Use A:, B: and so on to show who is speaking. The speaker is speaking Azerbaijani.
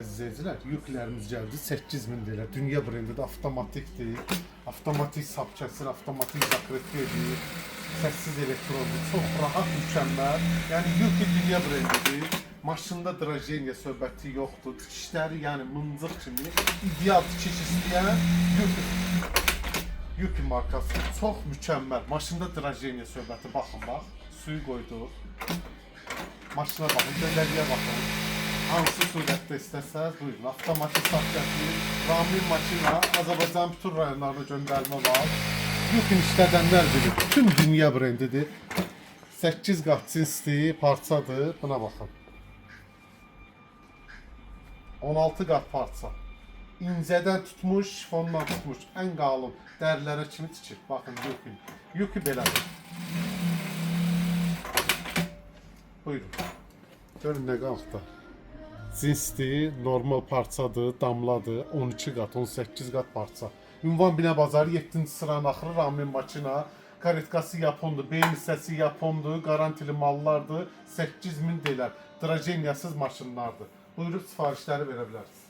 A: İzleyiciler, yüklərimiz gəldi 8000 lira. Dünya brendində avtomatikdir. Avtomatik sap kəsir, avtomatik zakretə edir. Səssiz elektrondur, çox rahat, mükəmməl. Yəni yük dünya brendidir. Maşında drajeniya söhbəti yoxdur. Tikişləri yəni mıncıq kimi ideal tikiş istəyən yük markası çox mükəmməl. Maşında drajeniya söhbəti baxın bax. Suyu qoydu. Maşına baxın, döndərliyə baxın. Hansı surətdə istəsəz, buyurun. Avtomatik sap kəsir, Ramil makina, Azərbaycan bütün rayonlarına göndərmə var. Yükün işlədənlər bilir, bütün dünya brendidir. 8 qat cinsli parçadır, buna baxın. 16 qat parça. İncədən tutmuş, şifondan tutmuş, ən qalın dərilərə kimi tikir. Baxın, yükü belədir. Buyurun. Görün nə qalxda. Cinsli, normal parçadır, damladır, 12 qat, 18 qat parça. Ünvan Binə Bazarı 7-ci sıranın axırı Ramil makina, karetkası Yapondur, beyin hissəsi Yapondur, garantili mallardır, 8000 deyilər, drajeniyasız maşınlardır. Buyurub sifarişləri verə bilərsiniz.